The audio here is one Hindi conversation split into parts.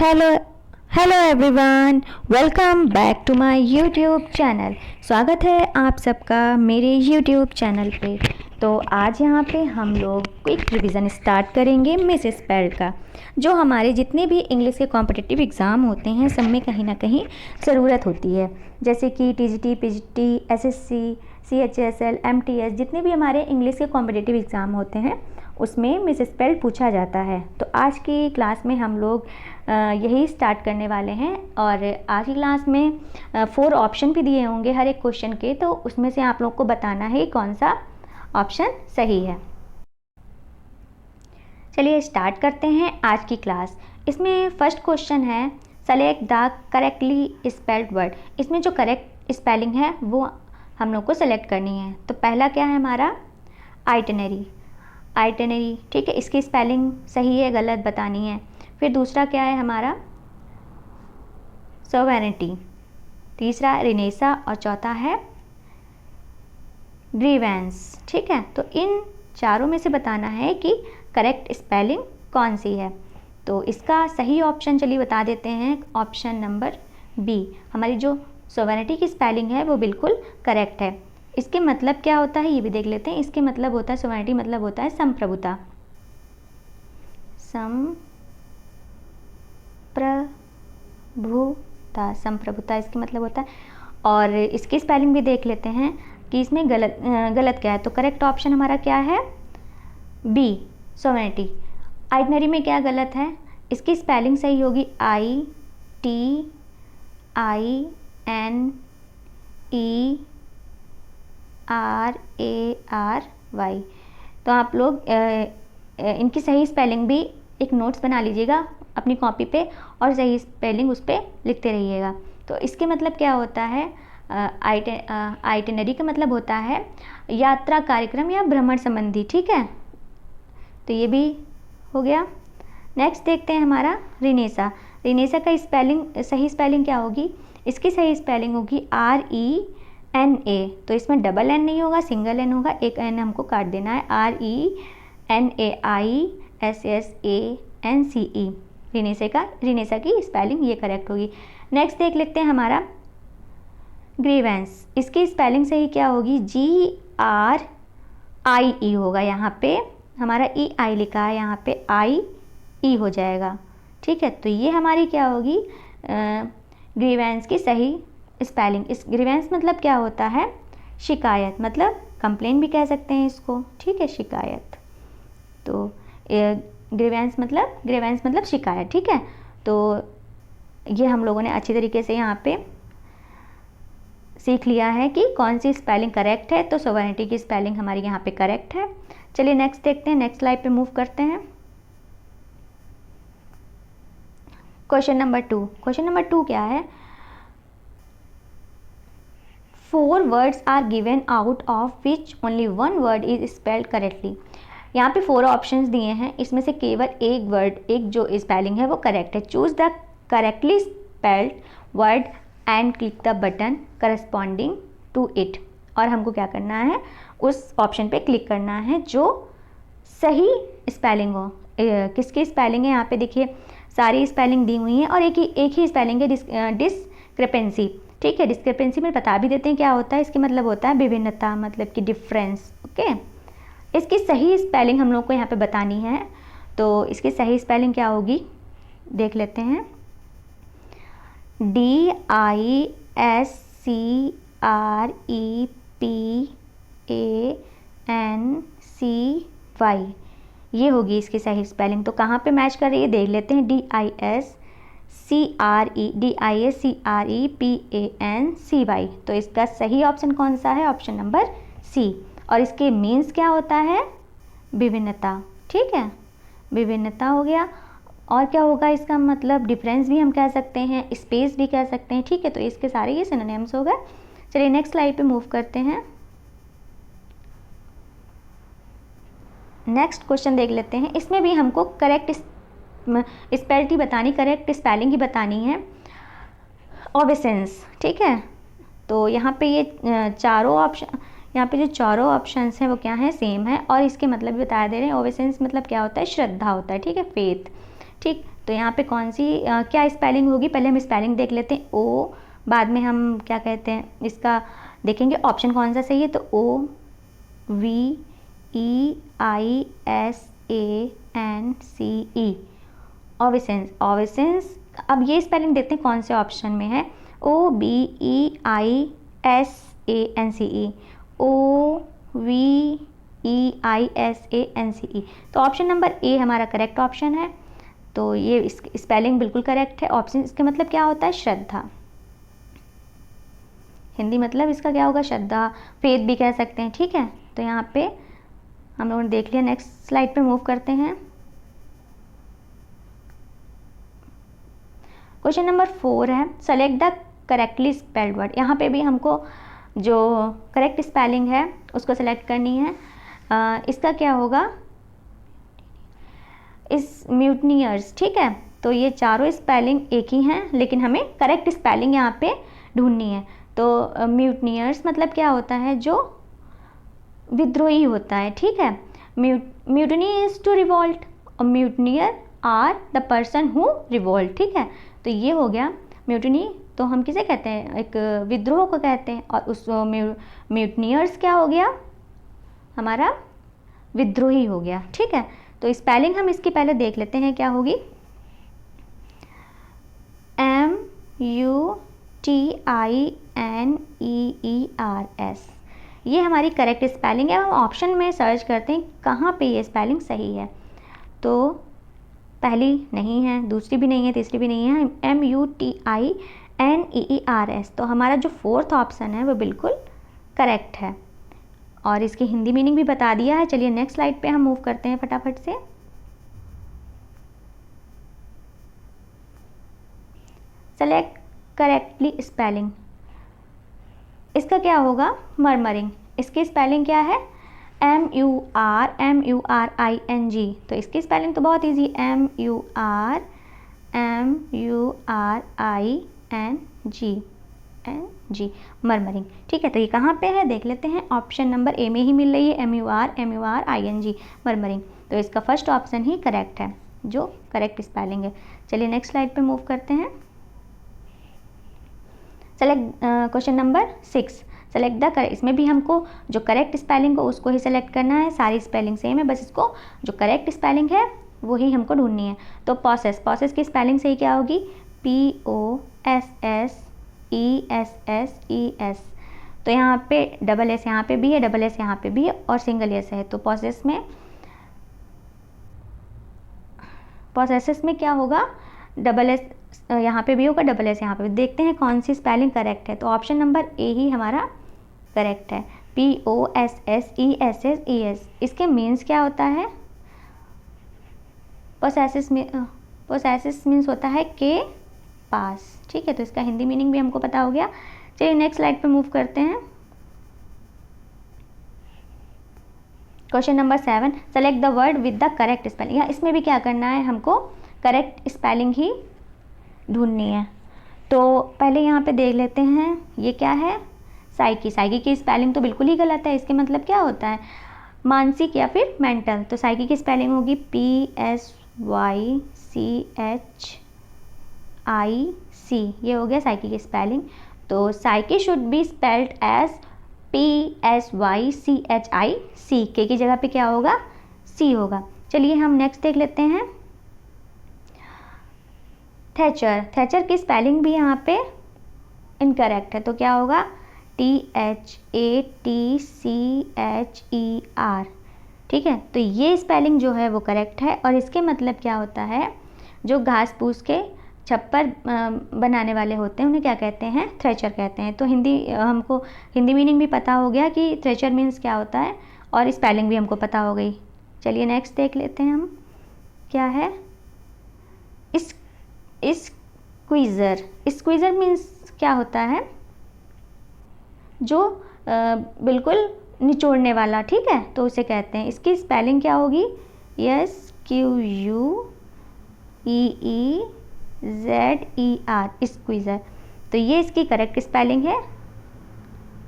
Hello hello everyone, welcome back to my YouTube channel. स्वागत है आप सबका मेरे यूट्यूब चैनल पे। तो आज यहाँ पे हम लोग क्विक रिवीजन स्टार्ट करेंगे मिस स्पेल्ड का, जो हमारे जितने भी इंग्लिश के कॉम्पिटिटिव एग्ज़ाम होते हैं सब में कहीं ना कहीं ज़रूरत होती है। जैसे कि TGT, PGT, SSC, CHSL, MTS, जितने भी हमारे इंग्लिश के कॉम्पिटिटिव एग्ज़ाम होते हैं उसमें मिस स्पेल्ड पूछा जाता है। तो आज की क्लास में हम लोग यही स्टार्ट करने वाले हैं और आज की क्लास में 4 ऑप्शन भी दिए होंगे हर एक क्वेश्चन के, तो उसमें से आप लोग को बताना है कौन सा ऑप्शन सही है। चलिए स्टार्ट करते हैं आज की क्लास। इसमें फर्स्ट क्वेश्चन है select the correctly spelled word. इसमें जो करेक्ट स्पेलिंग है वो हम लोग को सेलेक्ट करनी है। तो पहला क्या है हमारा आइटिनरी, आइटिनरी, ठीक है, इसकी स्पेलिंग सही है गलत बतानी है। फिर दूसरा क्या है हमारा सोवेरेनिटी, तीसरा रिनेसा और चौथा है ग्रीवेंस, ठीक है। तो इन चारों में से बताना है कि करेक्ट स्पेलिंग कौन सी है। तो इसका सही ऑप्शन चलिए बता देते हैं, ऑप्शन नंबर बी। हमारी जो सोवेरेनिटी की स्पेलिंग है वो बिल्कुल करेक्ट है। इसके मतलब क्या होता है ये भी देख लेते हैं। इसके मतलब होता है सोवेरेनिटी मतलब होता है संप्रभुता, संप्रभुता, संप्रभुता इसके मतलब होता है। और इसकी स्पेलिंग भी देख लेते हैं कि इसमें गलत क्या है। तो करेक्ट ऑप्शन हमारा क्या है बी सोवेरेनिटी। आइटिनरी में क्या गलत है, इसकी स्पेलिंग सही होगी ITINERARY। तो आप लोग इनकी सही स्पेलिंग भी एक नोट्स बना लीजिएगा अपनी कॉपी पे और सही स्पेलिंग उस पर लिखते रहिएगा। तो इसके मतलब क्या होता है, आइटिनरी का मतलब होता है यात्रा कार्यक्रम या भ्रमण संबंधी, ठीक है। तो ये भी हो गया। नेक्स्ट देखते हैं हमारा रिनेसा। रिनेसा का स्पेलिंग सही स्पेलिंग क्या होगी, इसकी सही स्पेलिंग होगी RENA। तो इसमें डबल एन नहीं होगा, सिंगल एन होगा, एक एन हमको काट देना है, RENAISSANCE। रिनेसा की स्पेलिंग ये करेक्ट होगी। नेक्स्ट देख लेते हैं हमारा ग्रीवेंस। इसकी स्पेलिंग सही क्या होगी, GRIE होगा, यहाँ पे हमारा EI लिखा है, यहाँ पे IE हो जाएगा, ठीक है। तो ये हमारी क्या होगी ग्रीवेंस की सही स्पेलिंग। इस ग्रीवेंस मतलब क्या होता है शिकायत, मतलब कंप्लेन भी कह सकते हैं इसको, ठीक है, शिकायत। तो ग्रीवेंस मतलब शिकायत, ठीक है। तो ये हम लोगों ने अच्छी तरीके से यहाँ पे सीख लिया है कि कौन सी स्पेलिंग करेक्ट है। तो सोवेरेनिटी की स्पेलिंग हमारी यहाँ पे करेक्ट है। चलिए नेक्स्ट देखते हैं, नेक्स्ट स्लाइड पे मूव करते हैं। Question number 2। क्वेश्चन नंबर 2 क्या है, 4 words are given out of which only 1 word is spelled correctly. यहाँ पे 4 ऑप्शंस दिए हैं, इसमें से केवल एक वर्ड, एक जो स्पेलिंग है वो करेक्ट है। Choose the correctly spelled word and click the button corresponding to it. और हमको क्या करना है, उस ऑप्शन पे क्लिक करना है जो सही स्पेलिंग हो। किसकी स्पेलिंग है यहाँ पे देखिए, सारी स्पेलिंग दी हुई हैं और एक ही स्पेलिंग है, डिस्क्रिपेंसी, ठीक है। डिस्क्रिपेंसी में बता भी देते हैं क्या होता है, इसके मतलब होता है विभिन्नता, मतलब कि डिफरेंस, ओके। इसकी सही स्पेलिंग हम लोग को यहाँ पे बतानी है। तो इसकी सही स्पेलिंग क्या होगी देख लेते हैं, DISCREPANCY, ये होगी इसकी सही स्पेलिंग। तो कहाँ पे मैच कर रही है देख लेते हैं, DISCREPANCY। तो इसका सही ऑप्शन कौन सा है, ऑप्शन नंबर सी। और इसके मीन्स क्या होता है विभिन्नता, ठीक है, विभिन्नता हो गया। और क्या होगा इसका मतलब, डिफरेंस भी हम कह सकते हैं, स्पेस भी कह सकते हैं, ठीक है। तो इसके सारे ये सिनोनिम्स हो गए। चलिए नेक्स्ट स्लाइड पे मूव करते हैं। नेक्स्ट क्वेश्चन देख लेते हैं। इसमें भी हमको करेक्ट स्पेलिटी बतानी, करेक्ट स्पेलिंग ही बतानी है, ओबेसेंस, ठीक है। तो यहाँ पे ये चारों ऑप्शन, यहाँ पे जो चारों ऑप्शंस हैं वो क्या है, सेम है और इसके मतलब भी बता दे रहे हैं। ओबेसेंस मतलब क्या होता है, श्रद्धा होता है, ठीक है, फेथ, ठीक। तो यहाँ पे कौन सी क्या स्पेलिंग होगी, पहले हम स्पेलिंग देख लेते हैं। ओ, बाद में हम क्या कहते हैं इसका देखेंगे ऑप्शन कौन सा सही है। तो OVEISANCE, ओविसेंस, ओविसेंस। अब ये स्पेलिंग देखते हैं कौन से ऑप्शन में है। OBEISANCE, OVEISANCE, तो ऑप्शन नंबर ए हमारा करेक्ट ऑप्शन है। तो ये इस स्पेलिंग बिल्कुल करेक्ट है। ऑप्शन इसके मतलब क्या होता है, श्रद्धा। हिंदी मतलब इसका क्या होगा, श्रद्धा, फेथ भी कह सकते हैं, ठीक है। तो यहाँ पे हम लोगों ने देख लिया। नेक्स्ट स्लाइड पे मूव करते हैं। क्वेश्चन नंबर 4 है, select the correctly spelled word. यहाँ पे भी हमको जो करेक्ट स्पेलिंग है उसको सेलेक्ट करनी है। इसका क्या होगा, इस म्यूटनियर्स, ठीक है। तो ये चारों स्पेलिंग एक ही हैं, लेकिन हमें करेक्ट स्पेलिंग यहाँ पे ढूंढनी है। तो म्यूटनियर्स मतलब क्या होता है, जो विद्रोही होता है, ठीक है। म्यूटनी इज टू रिवोल्ट, और mutineer are the person who revolt, ठीक है। तो ये हो गया म्यूटनी, तो हम किसे कहते हैं, एक विद्रोह को कहते हैं। और उस म्यूटनियर्स क्या हो गया, हमारा विद्रोही हो गया, ठीक है। तो स्पेलिंग हम इसकी पहले देख लेते हैं क्या होगी। MUTINEERS, ये हमारी करेक्ट स्पेलिंग है। हम ऑप्शन में सर्च करते हैं कहाँ पे ये स्पेलिंग सही है। तो पहली नहीं है, दूसरी भी नहीं है, तीसरी भी नहीं है। MUTINEERS, तो हमारा जो फोर्थ ऑप्शन है वो बिल्कुल करेक्ट है। और इसकी हिंदी मीनिंग भी बता दिया है। चलिए नेक्स्ट स्लाइड पे हम मूव करते हैं फटाफट से। सेलेक्ट करेक्टली स्पेलिंग, इसका क्या होगा, मरमरिंग। इसकी स्पेलिंग क्या है, MURMURING। तो इसकी स्पेलिंग तो बहुत ईजी, MURMURING, मरमरिंग, ठीक है। तो ये कहाँ पे है देख लेते हैं। ऑप्शन नंबर ए में ही मिल रही है, MURMURING, मरमरिंग। तो इसका फर्स्ट ऑप्शन ही करेक्ट है, जो करेक्ट स्पेलिंग है। चलिए नेक्स्ट स्लाइड पे मूव करते हैं। Select question number 6, select the correct. इसमें भी हमको जो करेक्ट स्पेलिंग हो उसको ही सेलेक्ट करना है। सारी स्पेलिंग सेम है, बस इसको जो करेक्ट स्पेलिंग है वही हमको ढूंढनी है। तो प्रोसेस, प्रोसेस की स्पेलिंग सही क्या होगी, POSSESSES। तो यहाँ पे डबल एस यहाँ पे भी है, डबल एस यहाँ पे भी है, और सिंगल एस है। तो प्रोसेस में क्या होगा, डबल एस यहाँ पे भी होगा, डबल एस यहाँ पे भी। देखते हैं कौन सी स्पेलिंग करेक्ट है। तो ऑप्शन नंबर ए ही हमारा करेक्ट है, POSSESSES। इसके मीन्स क्या होता है, पोसेसिस मीन्स होता है के पास, ठीक है। तो इसका हिंदी मीनिंग भी हमको पता हो गया। चलिए नेक्स्ट स्लाइड पे मूव करते हैं। Question number 7, select the word with the correct spelling. या इसमें भी क्या करना है, हमको करेक्ट स्पेलिंग ही ढूंढनी है। तो पहले यहाँ पे देख लेते हैं, ये क्या है, साइकी। साइकी की स्पेलिंग तो बिल्कुल ही गलत है। इसके मतलब क्या होता है, मानसिक या फिर मेंटल। तो साइकी की स्पेलिंग होगी PSYCHIC, ये हो गया साइकी की स्पेलिंग। तो psyche should be spelled as PSYCHIC, के की जगह पे क्या होगा, C होगा। चलिए हम नेक्स्ट देख लेते हैं, थैचर। थैचर की स्पेलिंग भी यहाँ पे इनकरेक्ट है। तो क्या होगा, THATCHER, ठीक है। तो ये स्पेलिंग जो है वो करेक्ट है। और इसके मतलब क्या होता है, जो घास फूस के छप्पर बनाने वाले होते हैं उन्हें क्या कहते हैं, थ्रेचर कहते हैं। तो हमको हिंदी मीनिंग भी पता हो गया कि थ्रेचर मीन्स क्या होता है, और स्पेलिंग भी हमको पता हो गई। चलिए नेक्स्ट देख लेते हैं हम, क्या है, स्क्वीज़र। स्क्वीज़र मीन्स क्या होता है, जो बिल्कुल निचोड़ने वाला, ठीक है। तो उसे कहते हैं, इसकी स्पेलिंग क्या होगी, SQUEEZER, स्क्वीज़र। तो ये इसकी करेक्ट स्पेलिंग है।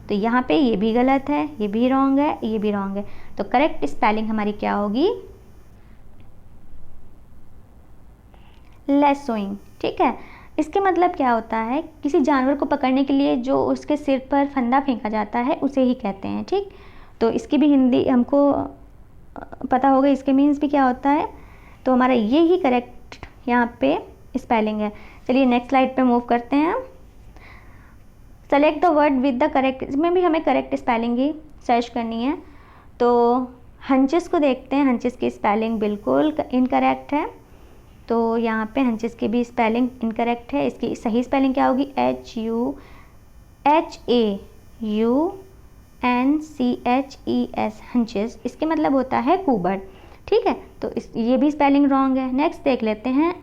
तो यहाँ पे ये भी गलत है, ये भी रॉन्ग है, ये भी रॉन्ग है। तो करेक्ट स्पेलिंग हमारी क्या होगी, लेसोइंग, ठीक है। इसके मतलब क्या होता है, किसी जानवर को पकड़ने के लिए जो उसके सिर पर फंदा फेंका जाता है उसे ही कहते हैं, ठीक। तो इसकी भी हिंदी हमको पता होगा, इसके मीन्स भी क्या होता है। तो हमारा ये ही करेक्ट यहाँ पे स्पेलिंग है। चलिए नेक्स्ट स्लाइड पे मूव करते हैं हम। Select the word with the correct, इसमें भी हमें करेक्ट स्पेलिंग ही सर्च करनी है। तो हंचेस को देखते हैं, हंचेस की स्पेलिंग बिल्कुल इनकरेक्ट है। तो यहाँ पे हंचेस की भी स्पेलिंग इनकरेक्ट है। इसकी सही स्पेलिंग क्या होगी, HUHAUNCHES, हंचेस। इसके मतलब होता है कुबड़, ठीक है। तो ये भी स्पेलिंग रॉन्ग है। नेक्स्ट देख लेते हैं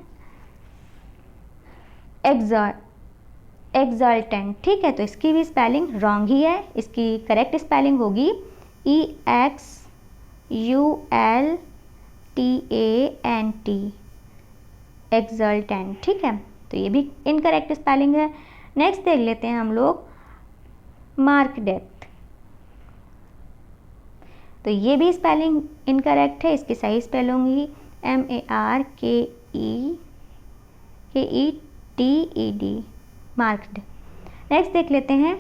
एक्सल्टेंट, ठीक है। तो इसकी भी स्पेलिंग रॉन्ग ही है। इसकी करेक्ट स्पेलिंग होगी EXULTANT, एक्सल्टेंट, ठीक है। तो ये भी इनकरेक्ट स्पेलिंग है। नेक्स्ट देख लेते हैं हम लोग मार्कडेथ। तो ये भी स्पेलिंग इनकरेक्ट है। इसकी सही स्पेलिंग होगी MARKETED, मार्क्ड। नेक्स्ट देख लेते हैं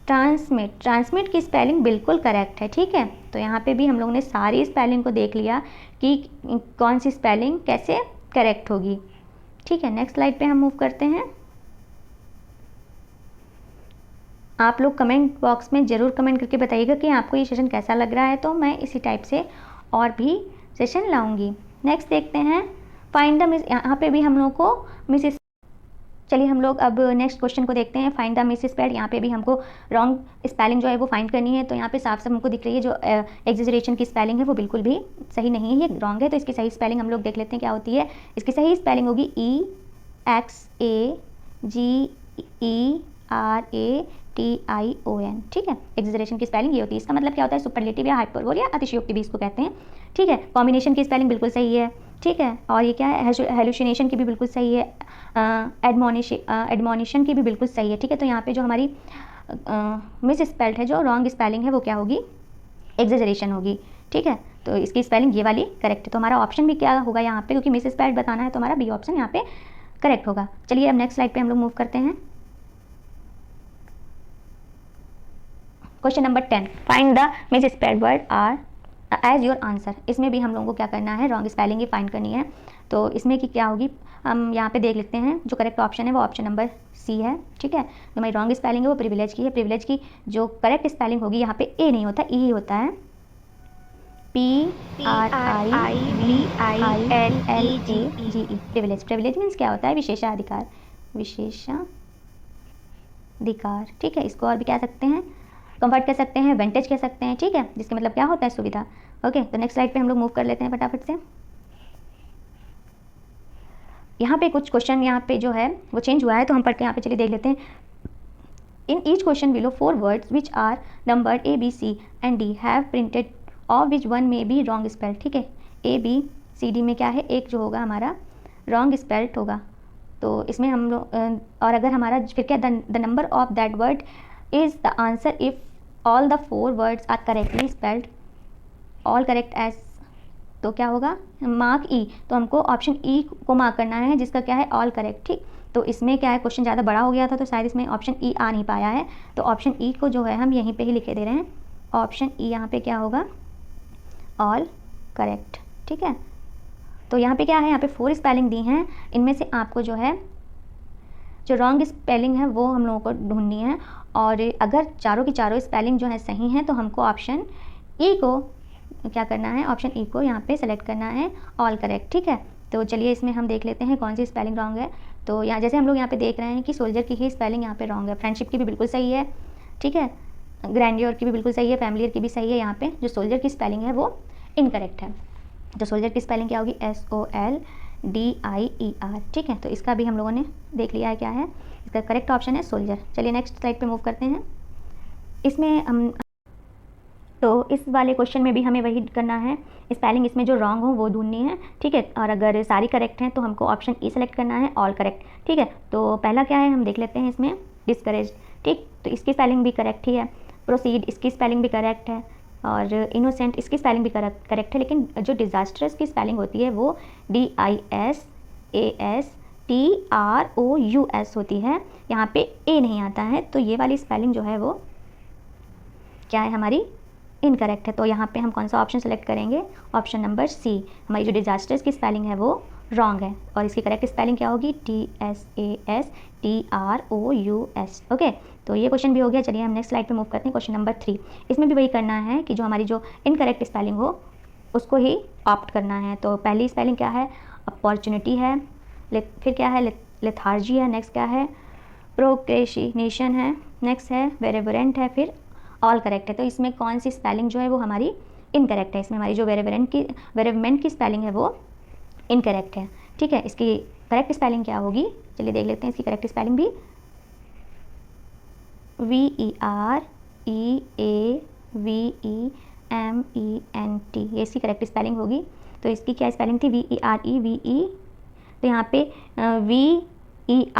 ट्रांसमिट। ट्रांसमिट की स्पेलिंग बिल्कुल करेक्ट है, ठीक है। तो यहाँ पे भी हम लोगों ने सारी स्पेलिंग को देख लिया कि कौन सी स्पेलिंग कैसे करेक्ट होगी, ठीक है। नेक्स्ट स्लाइड पे हम मूव करते हैं। आप लोग कमेंट बॉक्स में ज़रूर कमेंट करके बताइएगा कि आपको ये सेशन कैसा लग रहा है, तो मैं इसी टाइप से और भी सेशन लाऊंगी। नेक्स्ट देखते हैं फाइंड द मिस। यहाँ पे भी हम लोगों को मिस, चलिए हम लोग अब नेक्स्ट क्वेश्चन को देखते हैं। Find the miss spelled. यहाँ पे भी हमको रॉन्ग स्पेलिंग जो है वो फाइंड करनी है। तो यहाँ पे साफ साफ हमको दिख रही है जो एक्सेजरेशन की स्पेलिंग है वो बिल्कुल भी सही नहीं है, ये रॉन्ग है। तो इसकी सही स्पेलिंग हम लोग देख लेते हैं क्या होती है। इसकी सही स्पेलिंग होगी EXAGERATION, ठीक है। एक्सेजरेशन की स्पेलिंग ये होती है। इसका मतलब क्या होता है, सुपरलेटिव या हाइपरबोल या अतिशयोक्ति भी इसको कहते हैं, ठीक है। कॉम्बिनेशन की स्पेलिंग बिल्कुल सही है, ठीक है। और ये क्या है, हेलुसिनेशन की भी बिल्कुल सही है। एडमोनिशन की भी बिल्कुल सही है, ठीक है। तो यहाँ पे जो हमारी मिस स्पेल्ड है, जो रॉन्ग स्पेलिंग है वो क्या होगी, एक्सेजरेशन होगी, ठीक है। तो इसकी स्पेलिंग ये वाली करेक्ट है। तो हमारा ऑप्शन भी क्या होगा यहाँ पे, क्योंकि मिस स्पेल्ड बताना है तो हमारा बी ऑप्शन यहाँ पे करेक्ट होगा। चलिए अब नेक्स्ट स्लाइड पे हम लोग मूव करते हैं। Question number 10, find the misspelled word are as your answer. इसमें भी हम लोगों को क्या करना है, रॉन्ग स्पेलिंग ही फाइंड करनी है। तो इसमें की क्या होगी, हम यहाँ पे देख लेते हैं। जो करेक्ट ऑप्शन है वो ऑप्शन नंबर सी है, ठीक है। जो हमारी रॉन्ग स्पेलिंग है वो प्रिविलेज की है। प्रिविलेज की जो करेक्ट स्पेलिंग होगी यहाँ पे ए नहीं होता, ई ही होता है। PRIVILEGE, privilege. प्रिविलेज मीन्स क्या होता है, विशेषाधिकार, विशेषाधिकार, ठीक है। इसको और भी कह सकते हैं, कंफर्ट कह सकते हैं, वेंटेज कह सकते हैं, ठीक है। जिसके मतलब क्या होता है, सुविधा। ओके, तो नेक्स्ट स्लाइड पे हम लोग मूव कर लेते हैं फटाफट से। यहाँ पे कुछ क्वेश्चन यहाँ पे जो है वो चेंज हुआ है, तो हम पढ़ के यहाँ पे चलिए देख लेते हैं। In each question below 4 words which are numbered ABC and D have printed of which one may be wrong spelled, ठीक है। ABCD में क्या है, एक जो होगा हमारा रॉन्ग स्पेल्ड होगा। तो इसमें हम लोग और अगर हमारा फिर क्या, the number of that word is the answer if all the 4 words are correctly spelled, all correct as, तो क्या होगा, मार्क ई। तो हमको ऑप्शन ई को मार्क करना है, जिसका क्या है, ऑल करेक्ट, ठीक। तो इसमें क्या है, क्वेश्चन ज़्यादा बड़ा हो गया था तो शायद इसमें ऑप्शन ई आ नहीं पाया है। तो ऑप्शन ई को जो है हम यहीं पे ही लिखे दे रहे हैं। ऑप्शन ई यहाँ पे क्या होगा, ऑल करेक्ट, ठीक है। तो यहाँ पे क्या है, यहाँ पे 4 स्पेलिंग दी हैं। इनमें से आपको जो है जो रॉन्ग स्पेलिंग है वो हम लोगों को ढूंढनी है। और अगर चारों की चारों स्पेलिंग जो है सही हैं तो हमको ऑप्शन ई को क्या करना है, ऑप्शन ई को यहाँ पे सेलेक्ट करना है, ऑल करेक्ट, ठीक है। तो चलिए इसमें हम देख लेते हैं कौन सी स्पेलिंग रॉन्ग है। तो यहाँ जैसे हम लोग यहाँ पे देख रहे हैं कि सोल्जर की ही स्पेलिंग यहाँ पे रॉन्ग है। फ्रेंडशिप की भी बिल्कुल सही है, ठीक है। ग्रैंडियर की भी बिल्कुल सही है, फैमिलियर की भी सही है। यहाँ पे जो सोल्जर की स्पेलिंग है वो इनकरेक्ट है। तो सोल्जर की स्पेलिंग क्या होगी, SOLDIER, ठीक है। तो इसका भी हम लोगों ने देख लिया है क्या है, इसका करेक्ट ऑप्शन है सोल्जर। चलिए नेक्स्ट स्लाइड पे मूव करते हैं। इसमें हम तो इस वाले क्वेश्चन में भी हमें वही करना है, स्पेलिंग इसमें जो रॉन्ग हो वो ढूंढनी है, ठीक है। और अगर सारी करेक्ट हैं तो हमको ऑप्शन ई सेलेक्ट करना है, ऑल करेक्ट, ठीक है। तो पहला क्या है हम देख लेते हैं इसमें, डिस्करेज, ठीक। तो इसकी स्पेलिंग भी करेक्ट ही है। प्रोसीड, इसकी स्पेलिंग भी करेक्ट है। और इनोसेंट, इसकी स्पेलिंग भी करेक्ट है। लेकिन जो डिज़ास्टरस की स्पेलिंग होती है वो DISASTROUS TROUS होती है, यहाँ पे ए नहीं आता है, तो ये वाली स्पेलिंग जो है वो क्या है हमारी इनकरेक्ट है। तो यहाँ पे हम कौन सा ऑप्शन सेलेक्ट करेंगे, ऑप्शन नंबर सी। हमारी जो डिजास्टर्स की स्पेलिंग है वो रॉन्ग है और इसकी करेक्ट स्पेलिंग क्या होगी, TSASTROUS। ओके, तो ये क्वेश्चन भी हो गया। चलिए हम नेक्स्ट स्लाइड पे मूव करते हैं। क्वेश्चन नंबर 3, इसमें भी वही करना है कि जो हमारी जो इनकरेक्ट स्पेलिंग हो उसको ही ऑप्ट करना है। तो पहली स्पेलिंग क्या है, अपॉर्चुनिटी है, फिर क्या है लेथार्जी है, नेक्स्ट क्या है प्रोक्रेशिनेशन है, नेक्स्ट है वेरेवरेंट है, फिर ऑल करेक्ट है। तो इसमें कौन सी स्पेलिंग जो है वो हमारी इनकरेक्ट है, इसमें हमारी जो वेरेवरेंट की स्पेलिंग है वो इनकरेक्ट है। ठीक है, इसकी करेक्ट स्पेलिंग क्या होगी, चलिए देख लेते हैं इसकी करेक्ट स्पेलिंग भी। VEREAVEMENT, ये इसकी करेक्ट स्पेलिंग होगी। तो इसकी क्या स्पेलिंग थी, VEREVE, तो यहाँ पे VEREAVE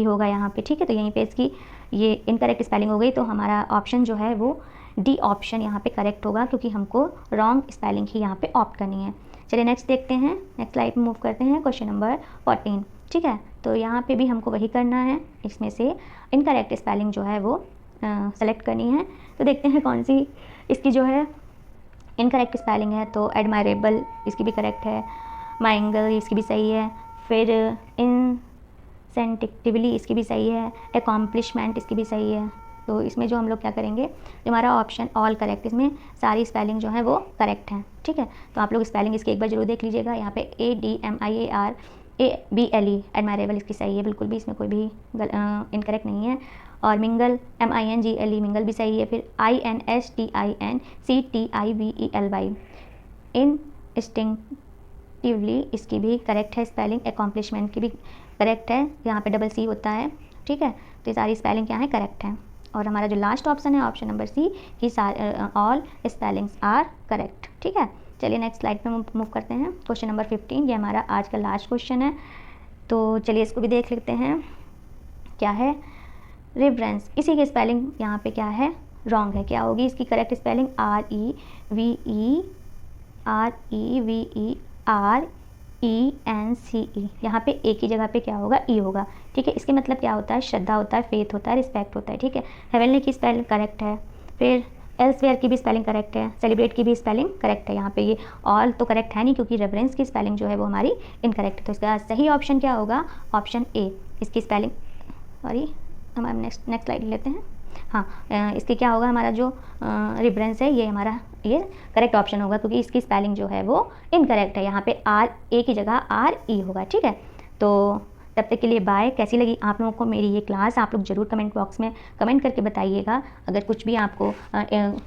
होगा यहाँ पे। ठीक है, तो यहीं पे इसकी ये इनकरेक्ट स्पेलिंग हो गई। तो हमारा ऑप्शन जो है वो डी ऑप्शन यहाँ पे करेक्ट होगा, क्योंकि हमको रॉन्ग स्पेलिंग ही यहाँ पे ऑप्ट करनी है। चलिए नेक्स्ट देखते हैं, नेक्स्ट स्लाइड में मूव करते हैं। Question number 14। ठीक है, तो यहाँ पे भी हमको वही करना है, इसमें से इनकरेक्ट स्पेलिंग जो है वो सेलेक्ट करनी है। तो देखते हैं कौन सी इसकी जो है इनकरेक्ट स्पेलिंग है। तो एडमायरेबल इसकी भी करेक्ट है, माइंगल इसकी भी सही है, फिर इनसेंटिवली इसकी भी सही है, एकॉम्प्लिशमेंट इसकी भी सही है। तो इसमें जो हम लोग क्या करेंगे, जो हमारा ऑप्शन ऑल करेक्ट, इसमें सारी स्पेलिंग जो है वो करेक्ट है। ठीक है, तो आप लोग स्पेलिंग इसकी एक बार जरूर देख लीजिएगा। यहाँ पे ADMIARABLE एडमायरेबल इसकी सही है, बिल्कुल भी इसमें कोई भी इनकरेक्ट नहीं है। और मिंगल MINGLE मिंगल भी सही है। फिर INSTINCTIVELY इंस्टिंक्टिवली इसकी भी करेक्ट है स्पेलिंग, एकॉम्प्लिशमेंट की भी करेक्ट है, यहाँ पे डबल C होता है। ठीक है, तो ये सारी स्पेलिंग क्या है, करेक्ट है। और हमारा जो लास्ट ऑप्शन है ऑप्शन नंबर सी कि ऑल स्पेलिंग्स आर करेक्ट। ठीक है, चलिए नेक्स्ट स्लाइड पे मूव करते हैं। क्वेश्चन नंबर 15, ये हमारा आज का लास्ट क्वेश्चन है। तो चलिए इसको भी देख लेते हैं, क्या है रिवरेंस, इसी की स्पेलिंग यहाँ पे क्या है, रॉन्ग है। क्या होगी इसकी करेक्ट स्पेलिंग, REVERENCE। यहाँ पे एक ही जगह पे क्या होगा, ई होगा। ठीक है, इसके मतलब क्या होता है, श्रद्धा होता है, फेथ होता है, रिस्पेक्ट होता है। ठीक है, हेवनली की स्पेलिंग करेक्ट है, फिर एल्सवेयर की भी स्पेलिंग करेक्ट है, सेलिब्रेट की भी स्पेलिंग करेक्ट है। यहाँ पे ये ऑल तो करेक्ट है नहीं, क्योंकि रेफरेंस की स्पेलिंग जो है वो हमारी इनकरेक्ट है। तो इसका सही ऑप्शन क्या होगा, ऑप्शन ए, इसकी स्पेलिंग, सॉरी हम नेक्स्ट स्लाइड लेते हैं। हाँ, इसके क्या होगा, हमारा जो रिफरेंस है ये हमारा ये करेक्ट ऑप्शन होगा, क्योंकि इसकी स्पेलिंग जो है वो इनकरेक्ट है। यहाँ पे RA की जगह RE होगा। ठीक है, तो तब तक के लिए बाय। कैसी लगी आप लोगों को मेरी ये क्लास, आप लोग ज़रूर कमेंट बॉक्स में कमेंट करके बताइएगा। अगर कुछ भी आपको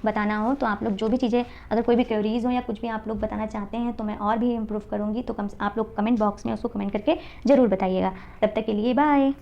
बताना हो तो आप लोग जो भी चीज़ें, अगर कोई भी क्वेरीज हो या कुछ भी आप लोग बताना चाहते हैं तो मैं और भी इम्प्रूव करूँगी। तो आप लोग कमेंट बॉक्स में उसको कमेंट करके ज़रूर बताइएगा। तब तक के लिए बाय।